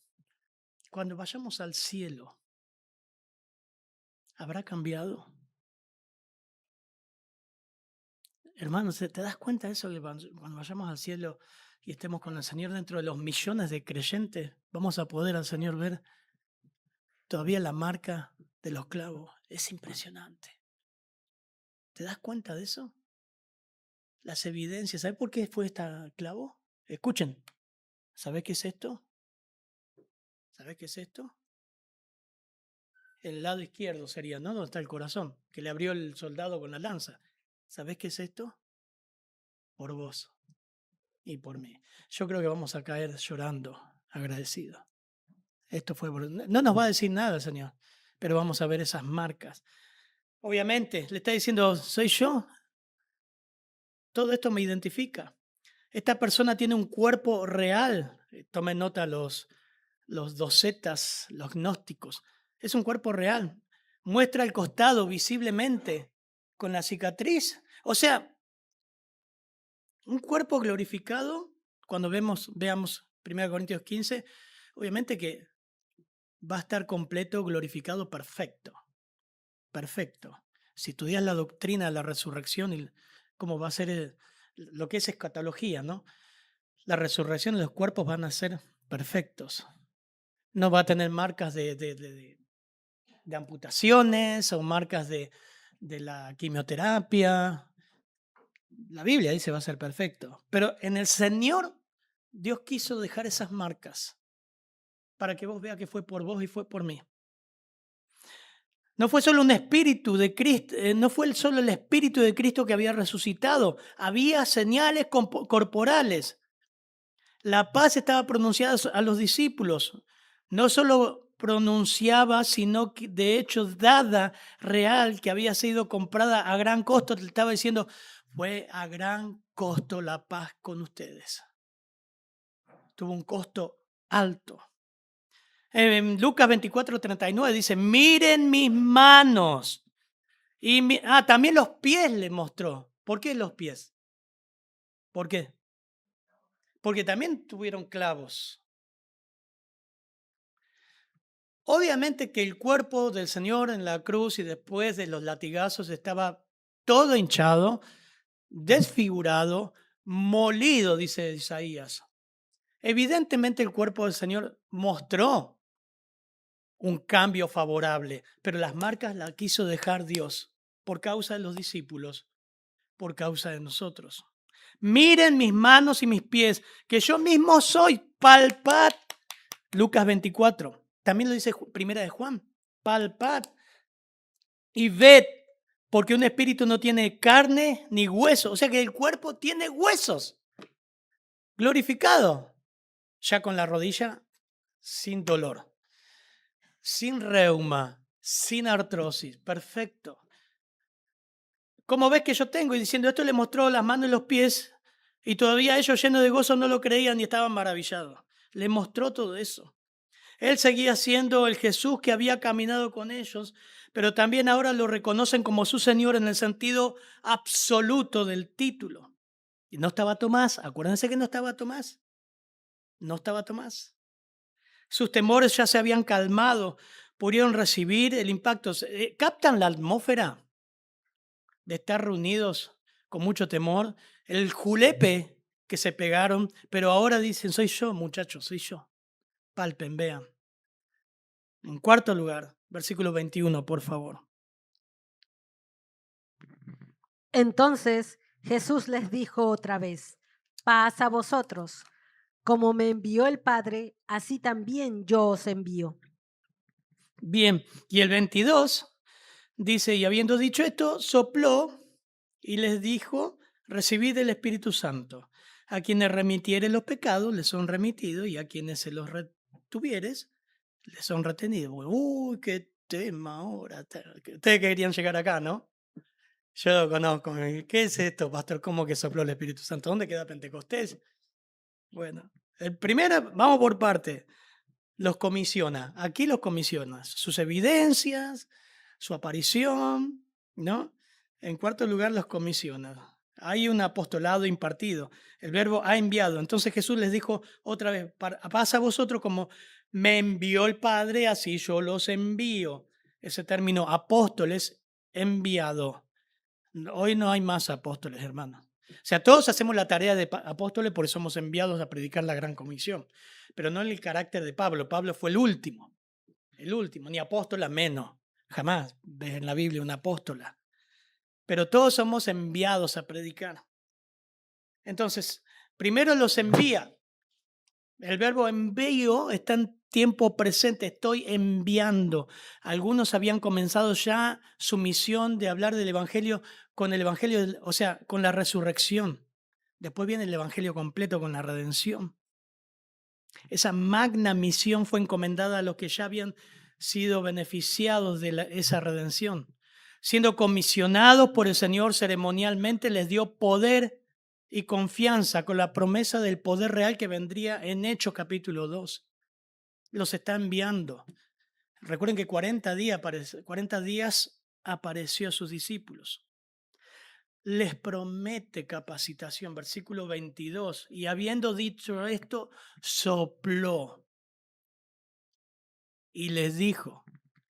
cuando vayamos al cielo, ¿habrá cambiado? Hermanos, ¿te das cuenta de eso? Que cuando vayamos al cielo y estemos con el Señor dentro de los millones de creyentes, vamos a poder al Señor ver todavía la marca de los clavos. Es impresionante. ¿Te das cuenta de eso? Las evidencias. ¿Sabes por qué fue este clavo? Escuchen. ¿Sabes qué es esto? ¿Sabes qué es esto? El lado izquierdo sería, ¿no? Donde está el corazón, que le abrió el soldado con la lanza. ¿Sabes qué es esto? Por vos y por mí. Yo creo que vamos a caer llorando, agradecidos. Esto fue no nos va a decir nada el Señor, pero vamos a ver esas marcas. Obviamente, le está diciendo, soy yo. Todo esto me identifica. Esta persona tiene un cuerpo real. Tomen nota los docetas, los gnósticos. Es un cuerpo real. Muestra el costado visiblemente con la cicatriz. O sea, un cuerpo glorificado, cuando veamos 1 Corintios 15, obviamente que va a estar completo, glorificado, perfecto. Perfecto. Si estudias la doctrina de la resurrección y cómo va a ser lo que es escatología, ¿no? La resurrección de los cuerpos van a ser perfectos. No va a tener marcas de amputaciones o marcas de la quimioterapia. La Biblia dice va a ser perfecto. Pero en el Señor, Dios quiso dejar esas marcas para que vos veas que fue por vos y fue por mí. No fue solo un espíritu de Cristo, no fue solo el espíritu de Cristo que había resucitado. Había señales corporales. La paz estaba pronunciada a los discípulos. No solo pronunciaba, sino que de hecho dada, real, que había sido comprada a gran costo. Le estaba diciendo, fue a gran costo la paz con ustedes. Tuvo un costo alto. En Lucas 24:39 dice, miren mis manos. Y también los pies le mostró. ¿Por qué los pies? ¿Por qué? Porque también tuvieron clavos. Obviamente que el cuerpo del Señor en la cruz y después de los latigazos estaba todo hinchado, desfigurado, molido, dice Isaías. Evidentemente el cuerpo del Señor mostró un cambio favorable, pero las marcas las quiso dejar Dios por causa de los discípulos, por causa de nosotros. Miren mis manos y mis pies, que yo mismo soy, palpad. Lucas 24, también lo dice Primera de Juan, palpad y ved, porque un espíritu no tiene carne ni hueso, o sea que el cuerpo tiene huesos, glorificado, ya con la rodilla sin dolor, sin reuma, sin artrosis, perfecto. ¿Cómo ves que yo tengo? Y diciendo esto le mostró las manos y los pies, y todavía ellos llenos de gozo no lo creían y estaban maravillados. Le mostró todo eso. Él seguía siendo el Jesús que había caminado con ellos, pero también ahora lo reconocen como su Señor en el sentido absoluto del título. Y no estaba Tomás, acuérdense que no estaba Tomás. No estaba Tomás. Sus temores ya se habían calmado, pudieron recibir el impacto. ¿Captan la atmósfera de estar reunidos con mucho temor? El julepe que se pegaron, pero ahora dicen, soy yo, muchachos, soy yo. Palpen, vean. En cuarto lugar, versículo 21, por favor. Entonces Jesús les dijo otra vez, paz a vosotros. Como me envió el Padre, así también yo os envío. Bien, y el 22 dice, y habiendo dicho esto, sopló y les dijo, recibid el Espíritu Santo. A quienes remitiere los pecados les son remitidos y a quienes se los retuvieres les son retenidos. Uy, qué tema ahora. Ustedes querían llegar acá, ¿no? Yo lo conozco. ¿Qué es esto, pastor? ¿Cómo que sopló el Espíritu Santo? ¿Dónde queda Pentecostés? Bueno, el primero, vamos por parte. Los comisiona. Aquí los comisiona. Sus evidencias, su aparición, ¿no? En cuarto lugar, los comisiona. Hay un apostolado impartido. El verbo ha enviado. Entonces Jesús les dijo otra vez, pasa a vosotros como me envió el Padre, así yo los envío. Ese término apóstoles, enviado. Hoy no hay más apóstoles, hermanos. O sea, todos hacemos la tarea de apóstoles porque somos enviados a predicar la gran comisión, pero no en el carácter de Pablo. Pablo fue el último, ni apóstola menos. Jamás ves en la Biblia una apóstola. Pero todos somos enviados a predicar. Entonces, primero los envía. El verbo envío está en tiempo presente, estoy enviando. Algunos habían comenzado ya su misión de hablar del Evangelio con el Evangelio, o sea, con la resurrección. Después viene el Evangelio completo con la redención. Esa magna misión fue encomendada a los que ya habían sido beneficiados de esa redención. Siendo comisionados por el Señor ceremonialmente, les dio poder y confianza con la promesa del poder real que vendría en Hechos capítulo 2. Los está enviando. Recuerden que 40 días apareció a sus discípulos. Les promete capacitación, versículo 22. Y habiendo dicho esto, sopló y les dijo,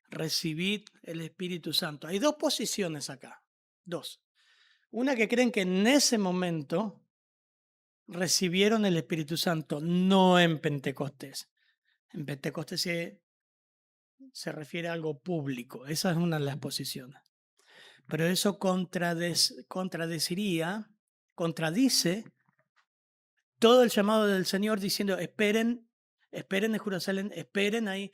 recibid el Espíritu Santo. Hay dos posiciones acá, dos. Una que creen que en ese momento recibieron el Espíritu Santo, no en Pentecostés. En Pentecostés se refiere a algo público, esa es una de las posiciones. Pero eso contradice todo el llamado del Señor diciendo, esperen en Jerusalén, esperen ahí,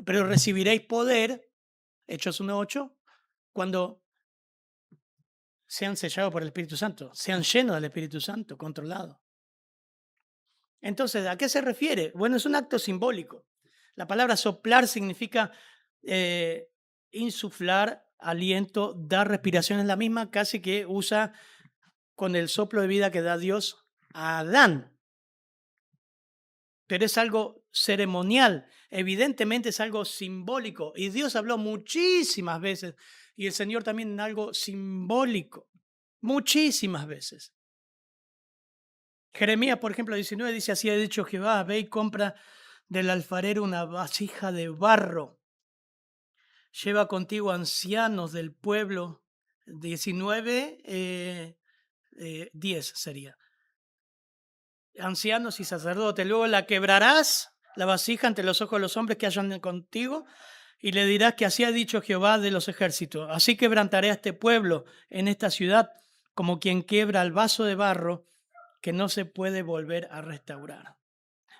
pero recibiréis poder, Hechos 1:8, cuando sean sellados por el Espíritu Santo, sean llenos del Espíritu Santo, controlados. Entonces, ¿a qué se refiere? Bueno, es un acto simbólico. La palabra soplar significa insuflar, aliento, dar respiración, es la misma casi que usa con el soplo de vida que da Dios a Adán. Pero es algo ceremonial, evidentemente es algo simbólico. Y Dios habló muchísimas veces, y el Señor también en algo simbólico, muchísimas veces. Jeremías, por ejemplo, 19 dice, así ha dicho Jehová, ve y compra del alfarero una vasija de barro. Lleva contigo ancianos del pueblo, 19, 10 sería. Ancianos y sacerdotes, luego la quebrarás la vasija ante los ojos de los hombres que hayan contigo, y le dirás que así ha dicho Jehová de los ejércitos. Así quebrantaré a este pueblo en esta ciudad como quien quiebra el vaso de barro que no se puede volver a restaurar.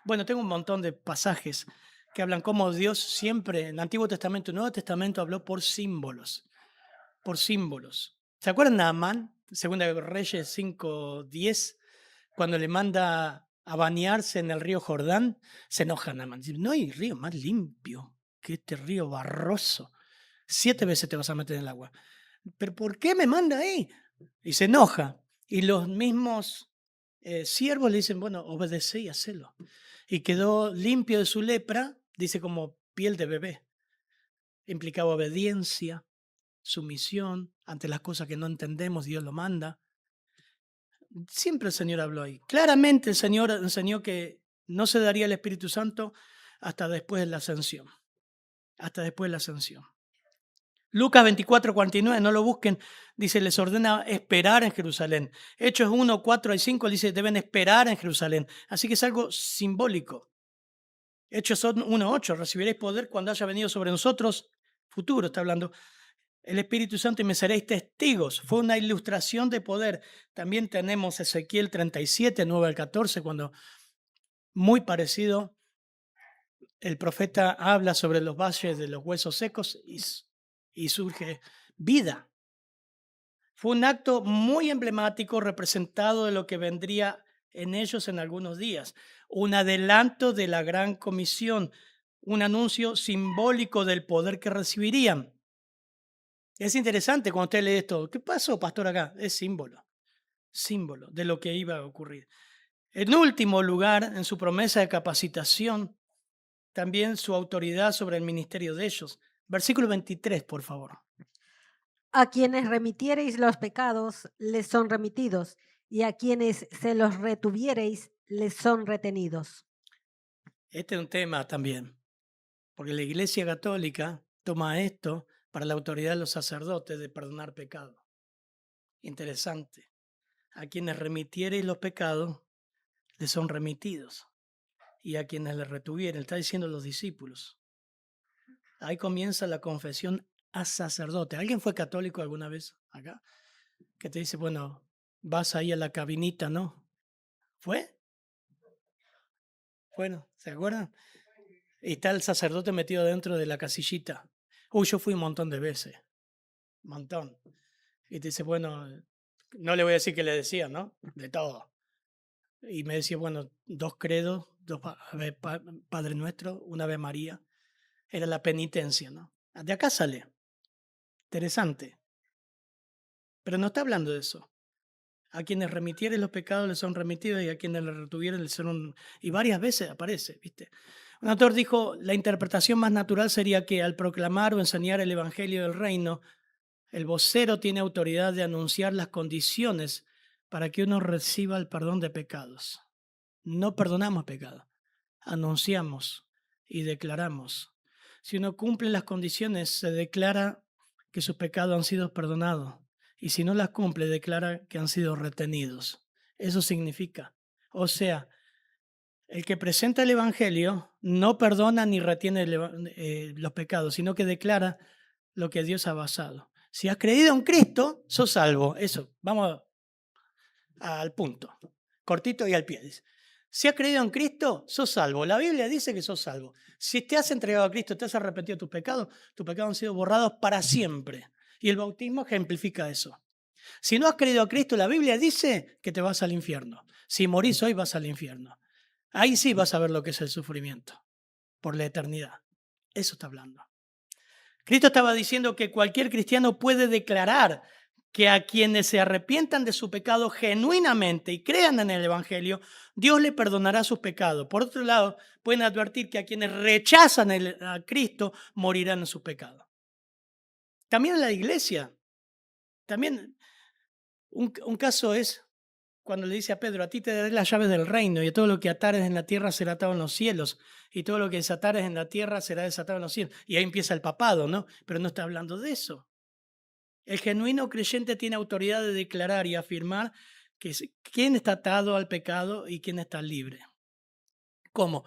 Bueno, tengo un montón de pasajes que hablan cómo Dios siempre, en el Antiguo Testamento y Nuevo Testamento, habló por símbolos, por símbolos. ¿Se acuerdan de Naamán? Segunda de Reyes 5:10, cuando le manda a bañarse en el río Jordán, se enoja Naamán. Dice, no hay río más limpio que este río barroso. 7 veces te vas a meter en el agua. ¿Pero por qué me manda ahí? Y se enoja. Y los mismos siervos le dicen, bueno, obedece y hacelo. Y quedó limpio de su lepra, dice como piel de bebé. Implicaba obediencia, sumisión ante las cosas que no entendemos, Dios lo manda. Siempre el Señor habló ahí. Claramente el Señor enseñó que no se daría el Espíritu Santo hasta después de la ascensión. Hasta después de la ascensión. Lucas 24:49, no lo busquen, dice, les ordena esperar en Jerusalén. Hechos 1:4-5 dice, deben esperar en Jerusalén. Así que es algo simbólico. Hechos 1:8, recibiréis poder cuando haya venido sobre nosotros, futuro está hablando, el Espíritu Santo y me seréis testigos. Fue una ilustración de poder. También tenemos Ezequiel 37, 9-14, cuando muy parecido, el profeta habla sobre los valles de los huesos secos y surge vida. Fue un acto muy emblemático representado de lo que vendría en ellos en algunos días. Un adelanto de la gran comisión, un anuncio simbólico del poder que recibirían. Es interesante cuando usted lee esto. ¿Qué pasó, pastor, acá? Es símbolo de lo que iba a ocurrir. En último lugar, en su promesa de capacitación, también su autoridad sobre el ministerio de ellos. Versículo 23, por favor. A quienes remitiereis los pecados, les son remitidos, y a quienes se los retuviereis, les son retenidos. Este es un tema también, porque la Iglesia Católica toma esto para la autoridad de los sacerdotes de perdonar pecados. Interesante. A quienes remitiereis los pecados, les son remitidos. Y a quienes les retuvieren, está diciendo los discípulos. Ahí comienza la confesión a sacerdote. ¿Alguien fue católico alguna vez acá? Que te dice, bueno, vas ahí a la cabinita, ¿no? ¿Fue? Bueno, ¿se acuerdan? Y está el sacerdote metido dentro de la casillita. Uy, yo fui un montón de veces. Un montón. Y te dice, bueno, no le voy a decir qué le decía, ¿no? De todo. Y me decía, bueno, 2 credos, 2 Padre Nuestro, una Ave María. Era la penitencia, ¿no? De acá sale. Interesante. Pero no está hablando de eso. A quienes remitieren los pecados les son remitidos y a quienes les retuvieren les son... Y varias veces aparece, ¿viste? Un autor dijo, la interpretación más natural sería que al proclamar o enseñar el evangelio del reino, el vocero tiene autoridad de anunciar las condiciones para que uno reciba el perdón de pecados. No perdonamos pecados, anunciamos y declaramos. Si uno cumple las condiciones, se declara que sus pecados han sido perdonados. Y si no las cumple, declara que han sido retenidos. Eso significa. O sea, el que presenta el Evangelio no perdona ni retiene los pecados, sino que declara lo que Dios ha basado. Si has creído en Cristo, sos salvo. Eso, vamos al punto. Cortito y al pie. Dice. Si has creído en Cristo, sos salvo. La Biblia dice que sos salvo. Si te has entregado a Cristo, te has arrepentido de tus pecados han sido borrados para siempre. Y el bautismo ejemplifica eso. Si no has creído a Cristo, la Biblia dice que te vas al infierno. Si morís hoy, vas al infierno. Ahí sí vas a ver lo que es el sufrimiento por la eternidad. Eso está hablando. Cristo estaba diciendo que cualquier cristiano puede declarar que a quienes se arrepientan de su pecado genuinamente y crean en el Evangelio, Dios le perdonará sus pecados. Por otro lado, pueden advertir que a quienes rechazan a Cristo morirán en sus pecados. También en la iglesia, también un caso es cuando le dice a Pedro, a ti te daré las llaves del reino y todo lo que atares en la tierra será atado en los cielos y todo lo que desatares en la tierra será desatado en los cielos. Y ahí empieza el papado, ¿no? Pero no está hablando de eso. El genuino creyente tiene autoridad de declarar y afirmar que quién está atado al pecado y quién está libre. ¿Cómo?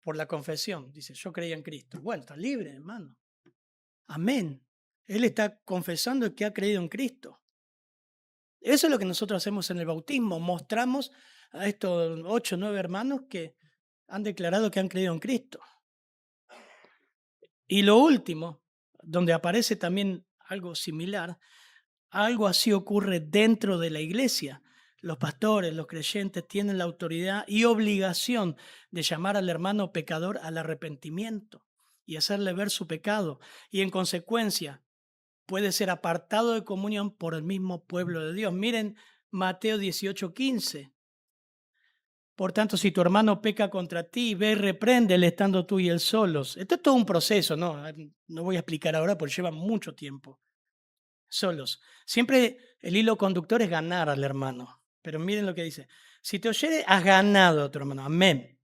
por la confesión. Dice, yo creía en Cristo. Bueno, está libre, hermano. Amén. Él está confesando que ha creído en Cristo. Eso es lo que nosotros hacemos en el bautismo. Mostramos a estos 8 o 9 hermanos que han declarado que han creído en Cristo. Y lo último, donde aparece también algo similar, algo así ocurre dentro de la iglesia. Los pastores, los creyentes tienen la autoridad y obligación de llamar al hermano pecador al arrepentimiento y hacerle ver su pecado. Y en consecuencia puede ser apartado de comunión por el mismo pueblo de Dios. Miren Mateo 18:15. Por tanto, si tu hermano peca contra ti, ve y repréndele estando tú y él solos. Esto es todo un proceso, ¿no? No voy a explicar ahora porque lleva mucho tiempo. Solos. Siempre el hilo conductor es ganar al hermano. Pero miren lo que dice. Si te oyere, has ganado a tu hermano. Amén.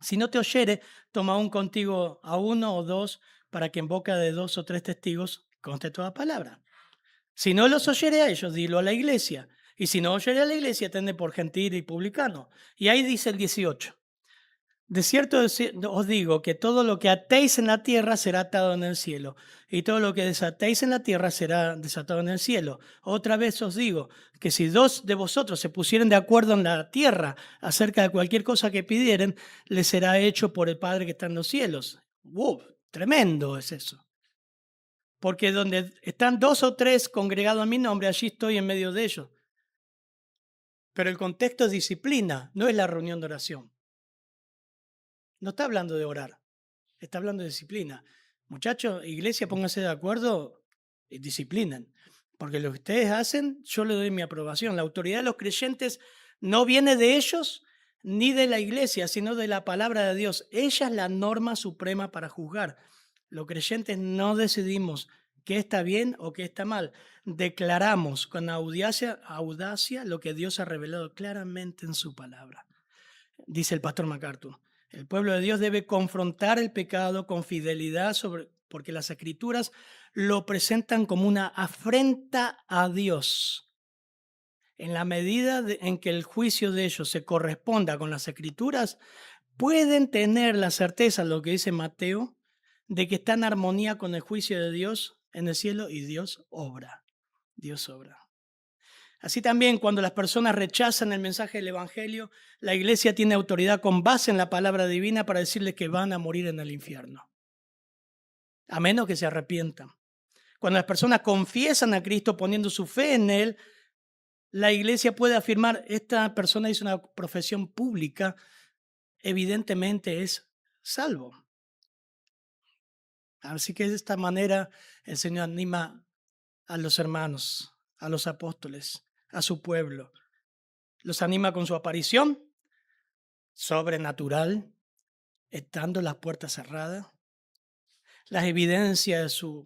Si no te oyere, toma aún contigo a uno o dos para que en boca de 2 o 3 testigos conste toda palabra. Si no los oyere a ellos, dilo a la iglesia. Y si no oyere a la iglesia, tende por gentil y publicano. Y ahí dice el 18. De cierto os digo que todo lo que atéis en la tierra será atado en el cielo, y todo lo que desatéis en la tierra será desatado en el cielo. Otra vez os digo que si 2 de vosotros se pusieren de acuerdo en la tierra acerca de cualquier cosa que pidieren, les será hecho por el Padre que está en los cielos. Tremendo es eso. Porque donde están 2 o 3 congregados a mi nombre, allí estoy en medio de ellos. Pero el contexto es disciplina, no es la reunión de oración. No está hablando de orar, está hablando de disciplina. Muchachos, iglesia, pónganse de acuerdo y disciplinen. Porque lo que ustedes hacen, yo le doy mi aprobación. La autoridad de los creyentes no viene de ellos ni de la iglesia, sino de la palabra de Dios. Ella es la norma suprema para juzgar. Los creyentes no decidimos qué está bien o qué está mal. Declaramos con audacia lo que Dios ha revelado claramente en su palabra. Dice el pastor MacArthur. El pueblo de Dios debe confrontar el pecado con fidelidad porque las escrituras lo presentan como una afrenta a Dios. En la medida en que el juicio de ellos se corresponda con las escrituras, pueden tener la certeza, lo que dice Mateo, de que está en armonía con el juicio de Dios en el cielo y Dios obra. Dios obra. Así también, cuando las personas rechazan el mensaje del Evangelio, la iglesia tiene autoridad con base en la palabra divina para decirles que van a morir en el infierno, a menos que se arrepientan. Cuando las personas confiesan a Cristo poniendo su fe en Él, la iglesia puede afirmar, esta persona hizo una profesión pública, evidentemente es salvo. Así que de esta manera el Señor anima a los hermanos, a los apóstoles, a su pueblo. Los anima con su aparición sobrenatural, estando las puertas cerradas, las evidencias de sus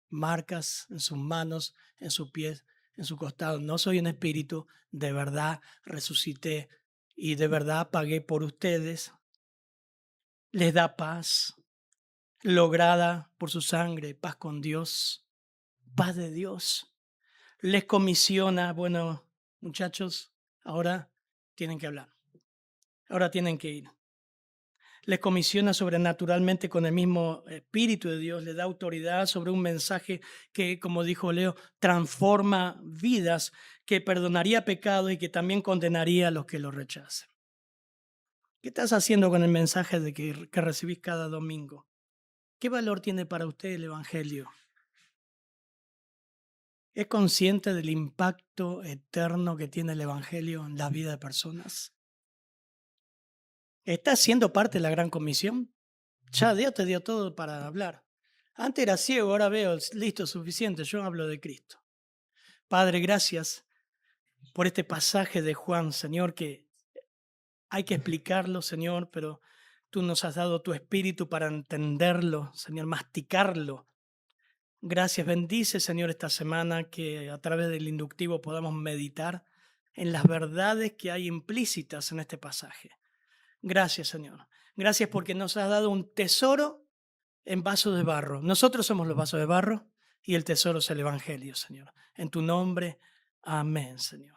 marcas en sus manos, en sus pies, en su costado. No soy un espíritu, de verdad resucité y de verdad pagué por ustedes. Les da paz, lograda por su sangre, paz con Dios, paz de Dios. Les comisiona, bueno, muchachos, ahora tienen que hablar, ahora tienen que ir. Les comisiona sobrenaturalmente con el mismo Espíritu de Dios, le da autoridad sobre un mensaje que, como dijo Leo, transforma vidas, que perdonaría pecados y que también condenaría a los que lo rechacen. ¿Qué estás haciendo con el mensaje de que recibís cada domingo? ¿Qué valor tiene para usted el Evangelio? ¿Es consciente del impacto eterno que tiene el Evangelio en la vida de personas? ¿Estás siendo parte de la gran comisión? Ya Dios te dio todo para hablar. Antes era ciego, ahora veo, listo, suficiente, yo hablo de Cristo. Padre, gracias por este pasaje de Juan, Señor, que hay que explicarlo, Señor, pero tú nos has dado tu espíritu para entenderlo, Señor, masticarlo. Gracias, bendice, Señor, esta semana que a través del inductivo podamos meditar en las verdades que hay implícitas en este pasaje. Gracias, Señor. Gracias porque nos has dado un tesoro en vasos de barro. Nosotros somos los vasos de barro y el tesoro es el Evangelio, Señor. En tu nombre, amén, Señor.